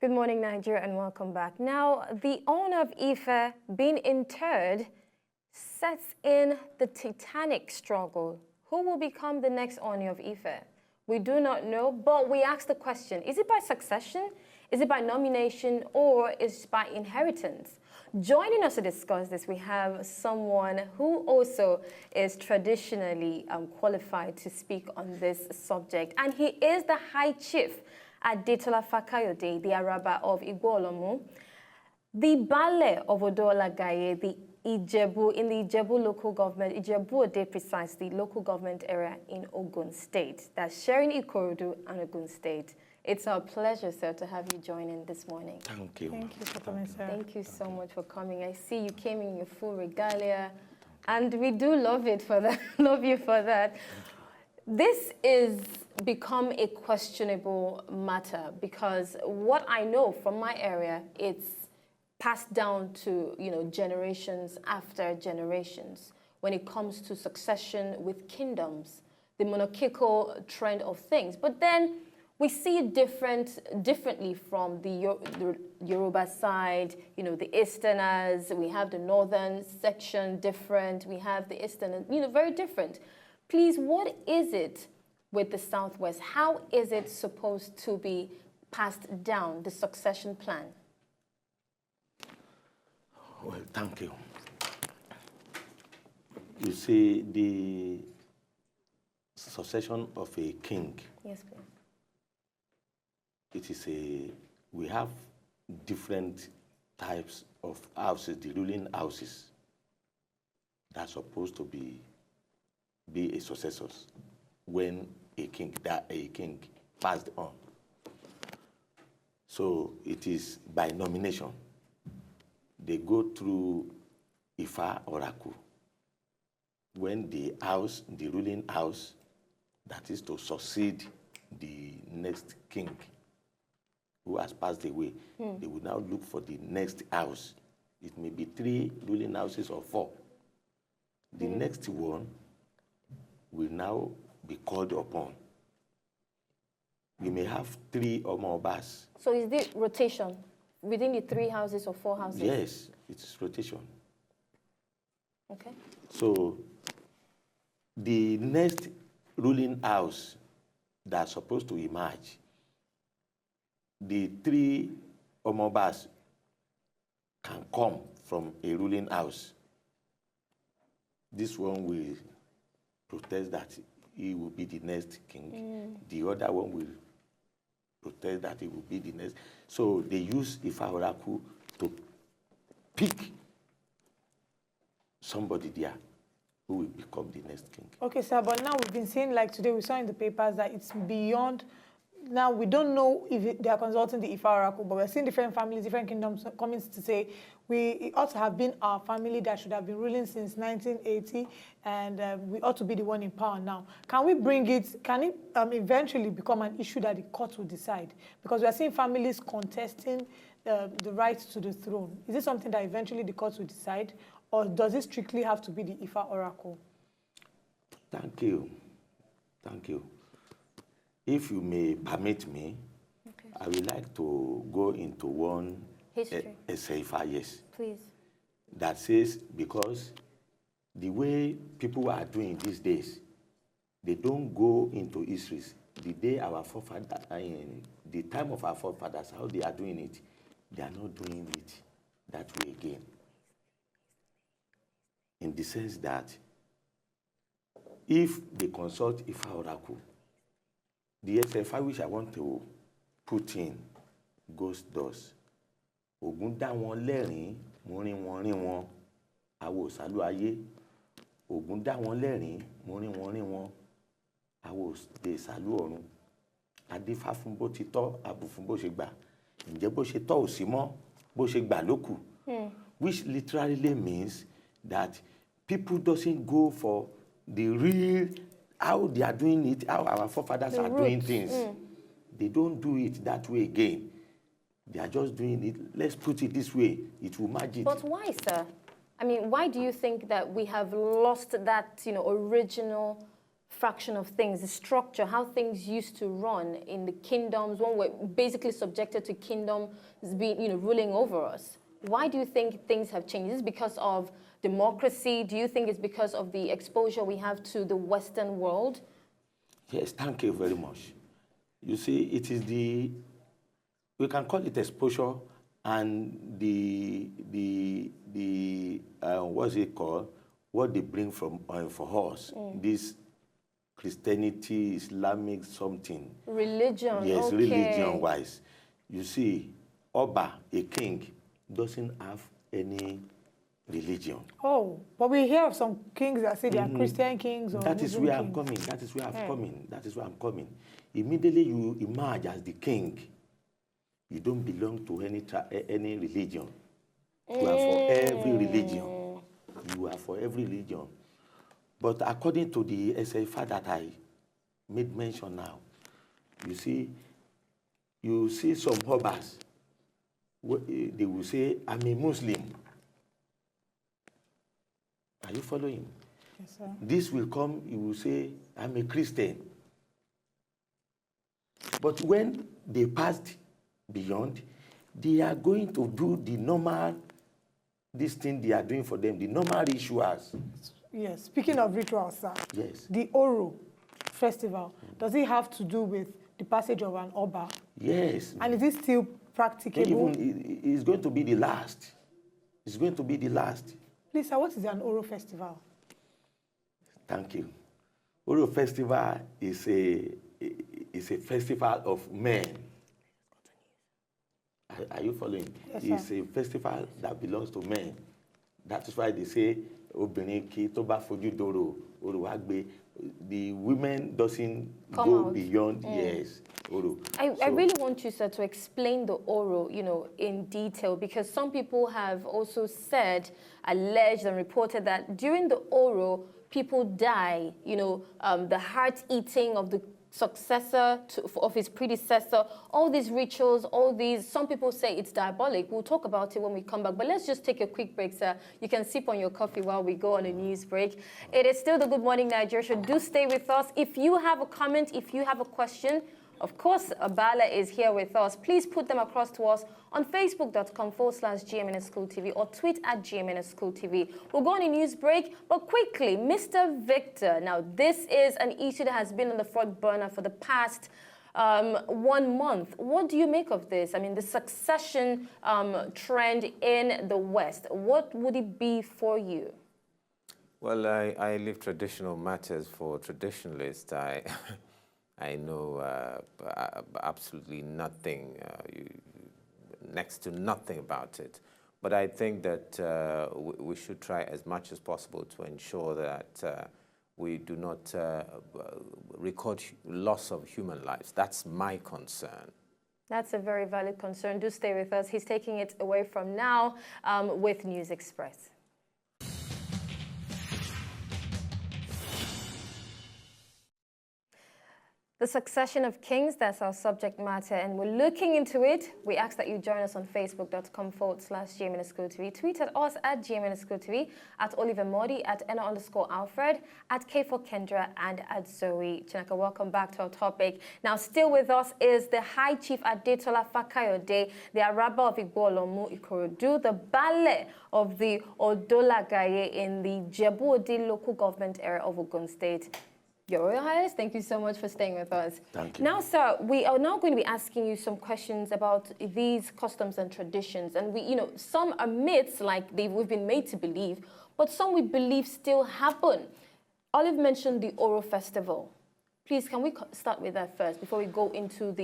Good morning, Nigeria, and welcome back. Now, the Ooni of Ife being interred sets in the titanic struggle. Who will become the next Ooni of Ife? We do not know, but we ask the question, is it by succession, is it by nomination, or is it by inheritance? Joining us to discuss this, we have someone who also is traditionally qualified to speak on this subject, and he is the High Chief Adetola Fakayode, the Araba of Igbo-Olomu, the Bale of Odola Gaye, the Ijebu in the Ijebu local government, Ijebu-Ode precisely, local government area in Ogun State. That's sharing Ikorodu and Ogun State. It's our pleasure, sir, to have you join in this morning. Thank you. Thank you for coming, sir. Thank you so much for coming. I see you came in your full regalia, and we do love it for that. Love you for that. This is become a questionable matter because what I know from my area, it's passed down to, generations after generations when it comes to succession with kingdoms, the monarchical trend of things. But then we see it differently from the Yoruba side, the Easterners, we have the northern section different, we have the Eastern, very different. Please, what is it with the Southwest? How is it supposed to be passed down, the succession plan? Well, thank you. You see, the succession of a king. Yes, please. It is we have different types of houses, the ruling houses, that are supposed to be a successors when a king passed on. So it is by nomination. They go through Ifa Oracle. When the ruling house, that is to succeed the next king who has passed away, they will now look for the next house. It may be 3 ruling houses or 4. The next one will now be called upon. We may have 3 or more bars. So is this rotation within the 3 houses or 4 houses? Yes, it's rotation. Okay. So the next ruling house that's supposed to emerge, the 3 or more bars can come from a ruling house. This one will protest that he will be the next king. The other one will protest that he will be the next. So they use Ifa Oracle to pick somebody there who will become the next king. Okay, sir, but now we've been seeing, like today we saw in the papers that it's beyond. Now we don't know if they are consulting the Ifa Oracle, but we're seeing different families, different kingdoms coming to say it ought to have been our family that should have been ruling since 1980, and we ought to be the one in power now. Can we bring it? Can it eventually become an issue that the court will decide? Because we are seeing families contesting the right to the throne. Is it something that eventually the court will decide, or does it strictly have to be the Ifa Oracle? Thank you. Thank you. If you may permit me, okay, I would like to go into one history. Yes. Please. That says, because the way people are doing these days, they don't go into histories. The day our forefathers, the time of our forefathers, how they are doing it, they are not doing it that way again. In the sense that if they consult Ifa Oracle, the SFI which I want to put in goes thus. Ogun dá wọn lẹ́rìn, mo rí wọn, àwo sálú ayé. Ogun dá wọn lẹ́rìn, mo rí wọn, àwo dé sálú ọ̀run. Adífá fún bó ti tọ́, àbù fún bó ṣe gbà. Ǹjẹ́ bó ṣe tọ́ ò sí mọ́, bó ṣe gbà ló kù. Which literally means that people doesn't go for the real, how they are doing it, how our forefathers are doing things. They don't do it that way again. They are just doing it, let's put it this way, it will match it. But why, sir? I mean, why do you think that we have lost that, original fraction of things, the structure, how things used to run in the kingdoms, when we're basically subjected to kingdoms being, ruling over us. Why do you think things have changed? Is it because of democracy? Do you think it's because of the exposure we have to the Western world? Yes, thank you very much. You see, it is we can call it exposure and what's it called? What they bring from for us. This Christianity, Islamic something. Religion, yes, okay. Religion-wise. You see, Oba, a king, doesn't have any religion. Oh, but we hear of some kings that say they are Christian kings or That is Muslim where kings. I'm coming. That is where I'm coming. That is where I'm coming. Immediately you emerge as the king. You don't belong to any religion. You are for every religion. You are for every religion. But according to the SFA that I made mention now, you see some Obas, they will say, I'm a Muslim. Are you following? Yes, sir. This will come, you will say, I'm a Christian. But when they passed beyond, they are going to do the normal, this thing they are doing for them, the normal rituals. Yes, speaking of rituals, sir. Yes. The Oro festival, does it have to do with the passage of an Oba? Yes. And is it still practicable? Even it's going to be the last. It's going to be the last. Please, sir, what is an Oro festival? Thank you. Oro festival is a festival of men. Are you following? Yes, It's sir. a festival that belongs to men. That is why they say, obìnrin kì tó bá fojú doro, Oro wá gbé. The women doesn't go out. beyond, yes, Oro. I really want you, sir, to explain the Oro, in detail, because some people have also said, alleged and reported that during the Oro, people die, the heart eating of the successor of his predecessor, all these rituals, some people say it's diabolic. We'll talk about it when we come back, but let's just take a quick break, sir. You can sip on your coffee while we go on a news break. It is still the Good Morning Nigeria show. Do stay with us. If you have a comment, if you have a question, of course, Abala is here with us. Please put them across to us on facebook.com/GMNS School TV or tweet at GMNS School TV. We'll go on a news break, but quickly, Mr. Victor. Now, this is an issue that has been on the front burner for the past 1 month. What do you make of this? I mean, the succession trend in the West. What would it be for you? Well, I leave traditional matters for traditionalists. I know absolutely nothing, next to nothing about it. But I think that we should try as much as possible to ensure that we do not record loss of human lives. That's my concern. That's a very valid concern. Do stay with us. He's taking it away from now with News Express. The succession of kings, that's our subject matter, and we're looking into it. We ask that you join us on facebook.com/GMNS School TV. Tweet at us at GMNS School TV, at Oliver Modi, at Enna_Alfred, at K4Kendra, and at Zoe Chinaka. Welcome back to our topic. Now, still with us is the High Chief Adetola Fakayode, the Araba of Igbo-Olomu, Ikorodu, the Bale of the Odolagaye in the Ijebu-Ode local government area of Ogun State. Your Royal Highness, thank you so much for staying with us. Thank you. Now, sir, we are now going to be asking you some questions about these customs and traditions. And some are myths, like we've been made to believe, but some we believe still happen. Olive mentioned the Oro Festival. Please, can we start with that first before we go into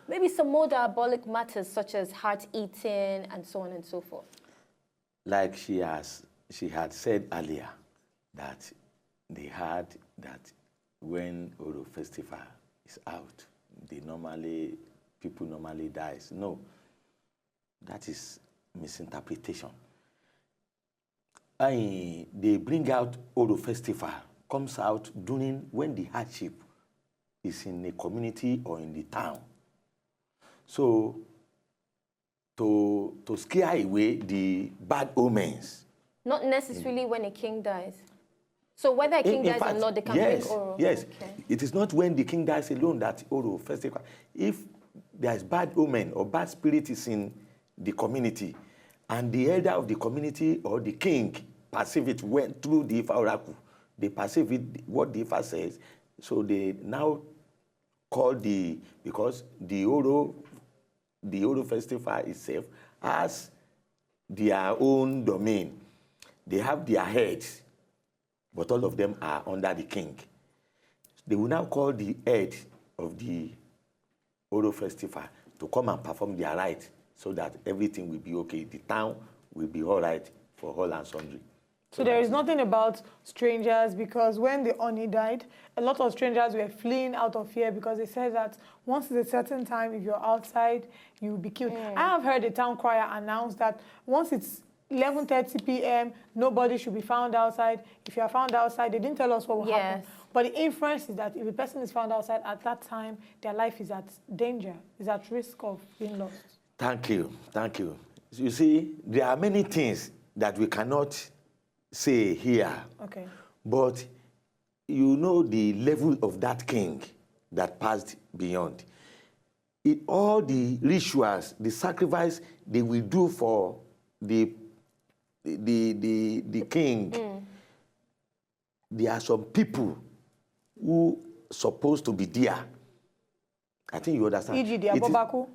maybe some more diabolic matters such as heart eating and so on and so forth? Like she had said earlier, that they had that when Oro Festival is out, people normally dies. No, that is misinterpretation. They bring out Oro Festival, comes out during when the hardship is in a community or in the town. So to scare away the bad omens. Not necessarily when a king dies. So whether a king In dies fact, or not, they can yes, bring Oro? yes. Okay. It is not when the king dies alone that Oro festival. If there is bad omen or bad spirit is in the community, and the elder of the community or the king perceive it went through the Ifa oracle, they perceive it, what the Ifa says, so they now call because the Oro festival itself has their own domain. They have their heads, but all of them are under the king. They will now call the head of the Oro festival to come and perform their rite so that everything will be okay. The town will be all right for all and sundry. So there is nothing about strangers, because when the Oni died, a lot of strangers were fleeing out of fear because they said that once it's a certain time, if you're outside, you will be killed. I have heard the town crier announce that once it's 11:30 p.m., nobody should be found outside. If you are found outside, they didn't tell us what will happen. But the inference is that if a person is found outside at that time, their life is at danger, is at risk of being lost. Thank you, thank you. You see, there are many things that we cannot say here. Okay. But you know the level of that king that passed beyond. All the rituals, the sacrifice they will do for the king, there are some people who supposed to be there. I think you understand. E.g. the Abobaku?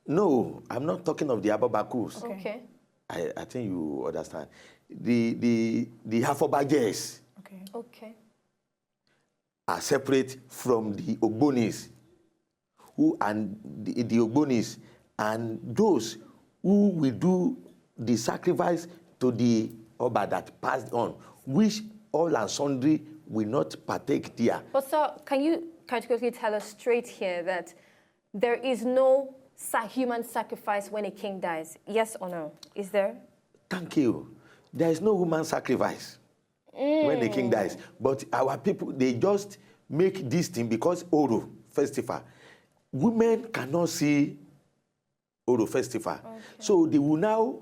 No, I'm not talking of the Abobakus. Okay. I think you understand. The Hafobajes Okay. are separate from the Ogbonis, the Ogbonis, and those who will do the sacrifice to the Oba that passed on, which all and sundry will not partake there. But sir, can you categorically tell us straight here that there is no human sacrifice when a king dies? Yes or no? Is there? Thank you. There is no human sacrifice when the king dies. But our people, they just make this thing because Oro festival. Women cannot see Oro festival. Okay. So they will now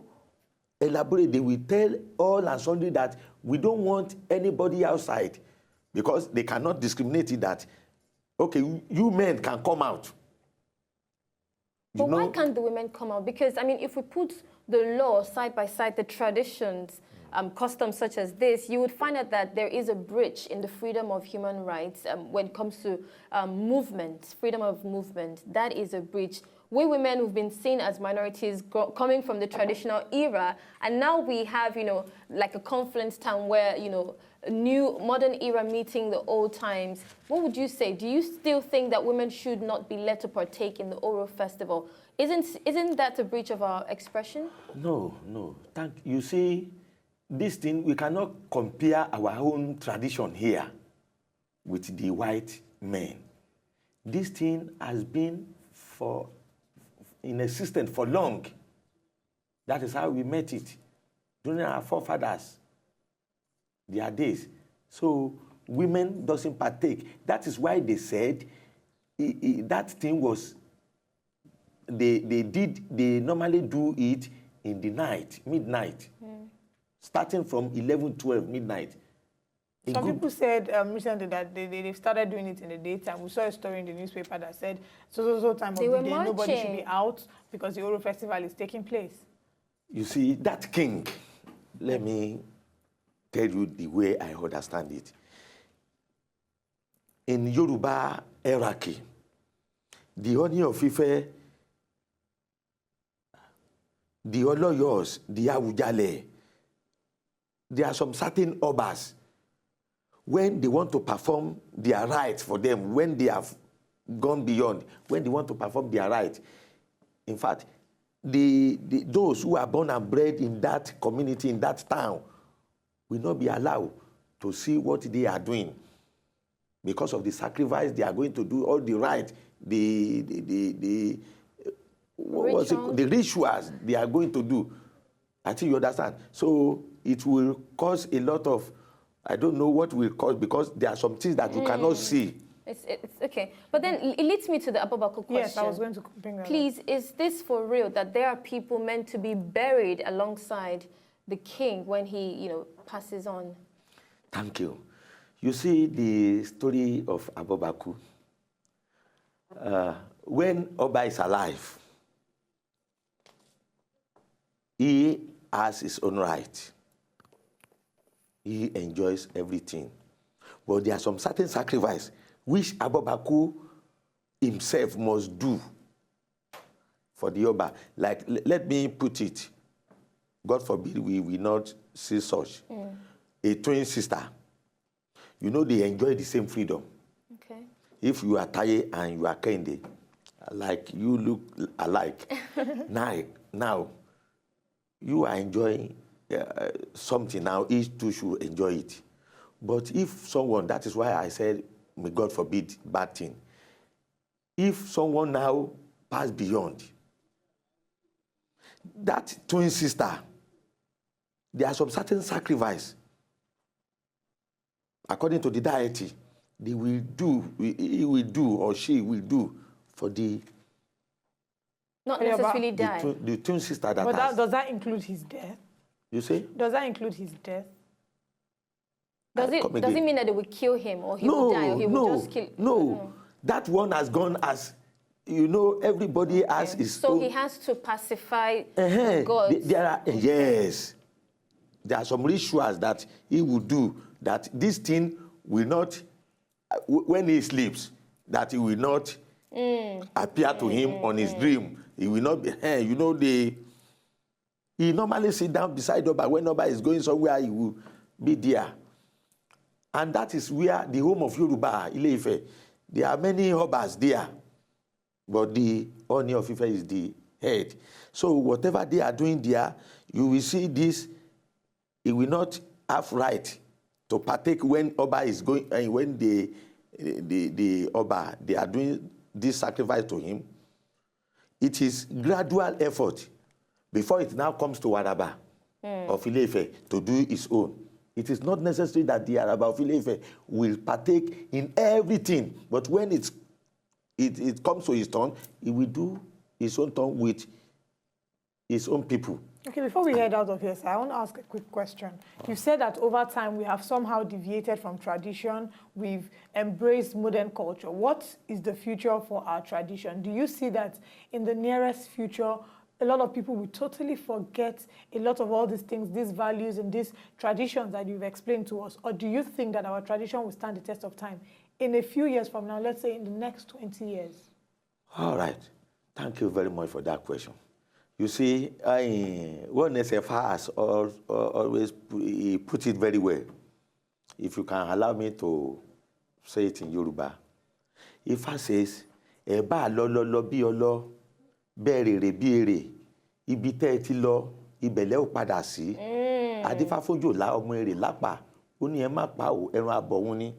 elaborate. They will tell all and sundry that we don't want anybody outside because they cannot discriminate it that, okay, you men can come out. But why can't the women come out? Because, I mean, if we put the law side by side, the traditions, customs such as this, you would find out that there is a breach in the freedom of human rights when it comes to movement, freedom of movement. That is a breach. We women who've been seen as minorities coming from the traditional era, and now we have, you know, like a confluence time where, you know, a new modern era meeting the old times. What would you say? Do you still think that women should not be let to partake in the Oro festival? Isn't that a breach of our expression? No. You see, this thing, we cannot compare our own tradition here with the white men. This thing has been in existence for long. That is how we met it during our forefathers, their days. So women doesn't partake. That is why they said that thing was, they normally do it in the night, midnight, starting from 11, 12, midnight. Some people said recently that they've started doing it in the daytime. We saw a story in the newspaper that said so time of the day nobody should be out because the Oro festival is taking place. You see, that king, let me tell you the way I understand it. In Yoruba hierarchy, the Ooni of Ife, the Oloyos, the Awujale, there are some certain obas. When they want to perform their rites for them, when they have gone beyond, when they want to perform their rites, in fact, those who are born and bred in that community, in that town, will not be allowed to see what they are doing because of the sacrifice they are going to do, all the rites, the rituals they are going to do. I think you understand. So it will cause a lot of, I don't know what will cause, because there are some things that you cannot see. It's okay. But then it leads me to the Abubakar question. Yes, I was going to bring that Please, up. is this for real, that there are people meant to be buried alongside the king when he, you know, passes on? Thank you. You see the story of Abobaku. When Oba is alive, he has his own right. He enjoys everything. But there are some certain sacrifice which Abobaku himself must do for the Oba. Like, let me put it, God forbid we will not see such. A twin sister, you know they enjoy the same freedom. Okay. If you are Taye and you are Kende, like you look alike, now you are enjoying something, now each two should enjoy it. But if someone, that is why I said, may God forbid bad thing. If someone now pass beyond, that twin sister, there are some certain sacrifice, according to the deity, they will do, he will do, or she will do for the Not necessarily die. the twin sister that But has. does that include his death? You say? Does that include his death? Does it mean that they will kill him, or he will die, or he will just kill? No, that one has gone as, you know, everybody has his So own. he has to pacify God. God. There are, yes, there are some rituals that he will do, that this thing will not, when he sleeps, that he will not appear to him on his dream. He will not be, you know, he normally sit down beside Oba. When Oba is going somewhere, he will be there. And that is where the home of Yoruba, Ile-Ife, there are many Obas there, but the Ooni of Ife is the head. So whatever they are doing there, you will see this, he will not have right to partake when Oba is going, and when the Oba, they are doing this sacrifice to him. It is gradual effort before it now comes to Araba of Ile-Ife to do his own. It is not necessary that the Araba of Ile-Ife will partake in everything, but when it comes to his turn, he will do his own turn with his own people. Okay, before we head out of here, sir, I want to ask a quick question. You said that over time we have somehow deviated from tradition, we've embraced modern culture. What is the future for our tradition? Do you see that in the nearest future, a lot of people will totally forget a lot of all these things, these values and these traditions that you've explained to us? Or do you think that our tradition will stand the test of time in a few years from now, let's say in the next 20 years? All right. Thank you very much for that question. You see, G.M.N.S has always put it very well. If you can allow me to say it in Yoruba. Ifa says, Eba lo bi olo, berere bi ere, ibi tẹ́ ti lọ, ibẹ̀lẹ̀ ó padà sí. Adífá fójò lá ọmọ èrè lápá, ó ní ẹ má pa ò, ẹran abọ̀hún ni.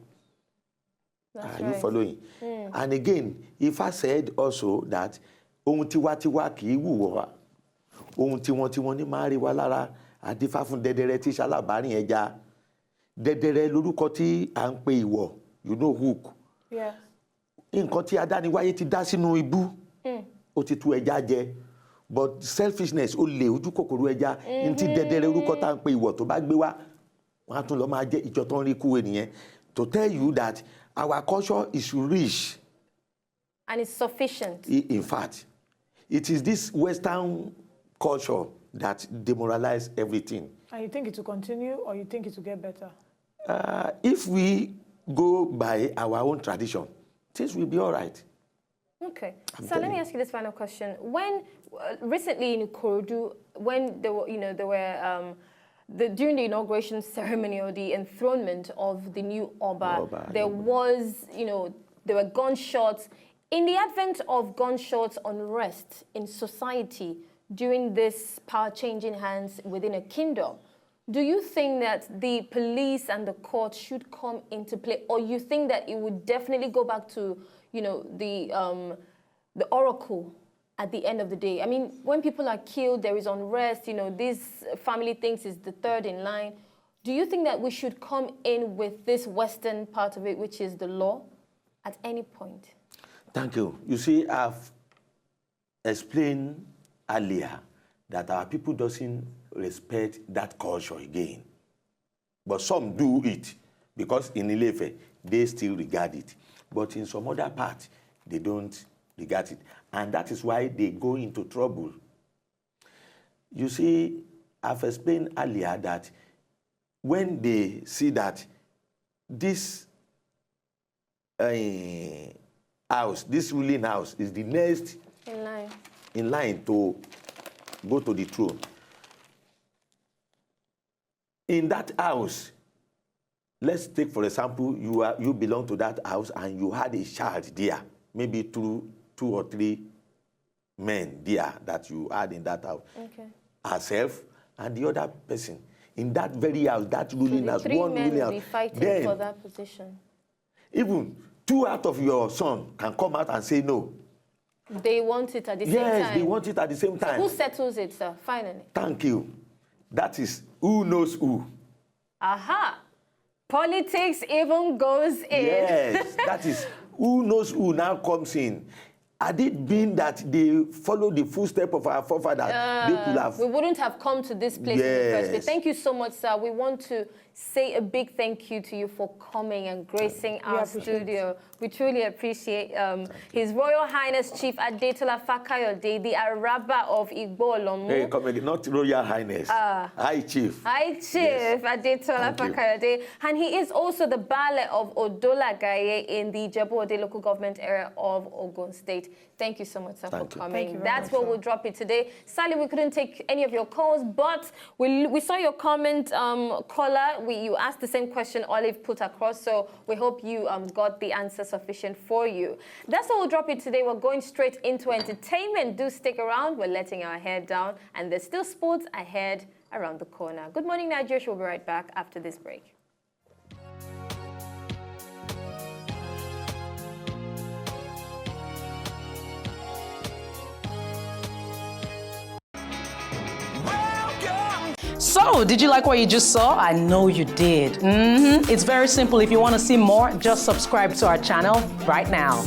Are you following? And again, Ifa said also that ohun tiwa kì í wù wá. Ohun tiwọn ní máa rí wa lára. Adífá fún dẹdẹrẹ tí ṣalábàárìn ẹja. Dẹdẹrẹ lórúkọ tí à ń pe ìwọ̀, you know hook. Yes. Nǹkan tí adániwáyé ti dá sínú ibú, ó ti tú ẹja jẹ. But selfishness, ó lè ojú kòkòrò ẹja. Ntí dẹdẹrẹ orúkọ tá à ń pe ìwọ̀ tó bá gbé wá, wọ́n á tún lọ máa jẹ ìjọ tó ń rí kú ènìyàn. To tell you that our culture is rich. And it's sufficient. In fact, it is this Western culture that demoralizes everything. And you think it will continue, or you think it will get better? If we go by our own tradition, things will be all right. Okay. So let me ask you this final question. When recently in Ikorodu, when there were, during the inauguration ceremony or the enthronement of the new Oba, there was, there were gunshots. In the advent of gunshots unrest in society during this power changing hands within a kingdom, do you think that the police and the court should come into play, or you think that it would definitely go back to, the oracle at the end of the day? I mean, when people are killed, there is unrest, this family thinks is the third in line. Do you think that we should come in with this Western part of it, which is the law, at any point? Thank you. You see, I've explained earlier that our people doesn't respect that culture again. But some do it. because in Ile-Ife, they still regard it. But in some other parts, they don't regard it. And that is why they go into trouble. You see, I've explained earlier that when they see that this house, this ruling house, is the next in line to go to the throne, in that house, let's take, for example, you belong to that house and you had a child there, maybe two or three men there that you had in that house. Okay. Herself and the other person. In that very house, that ruling house, one ruling house. Be fighting then, for that position. Even 2 out of your son can come out and say no. They want it at the same time. Yes, they want it at the same time. So who settles it, sir, finally? Thank you. That is who knows who. Aha! Politics even goes in. Yes, that is who knows who now comes in. Had it been that they follow the footsteps of our forefathers, they could have... We wouldn't have come to this place in the first place. Thank you so much, sir. We want to say a big thank you to you for coming and gracing our studio. We truly appreciate His Royal Highness Chief Adetola Fakayode, the Araba of Igbo-Olomu. Hey, come again, not Royal Highness. High Chief. High Chief, yes. Adetola Fakayode. And he is also the Baale of Odola Gaye in the Ijebu-Ode local government area of Ogun State. Thank you so much, sir, for coming. That's where we'll drop it today. Sadly, we couldn't take any of your calls, but we saw your comment, caller. You asked the same question Olive put across, so we hope you got the answer sufficient for you. That's where we'll drop it today. We're going straight into entertainment. Do stick around. We're letting our hair down, and there's still sports ahead around the corner. Good morning, Nigeria. We'll be right back after this break. So, did you like what you just saw? I know you did. It's very simple. If you want to see more, just subscribe to our channel right now.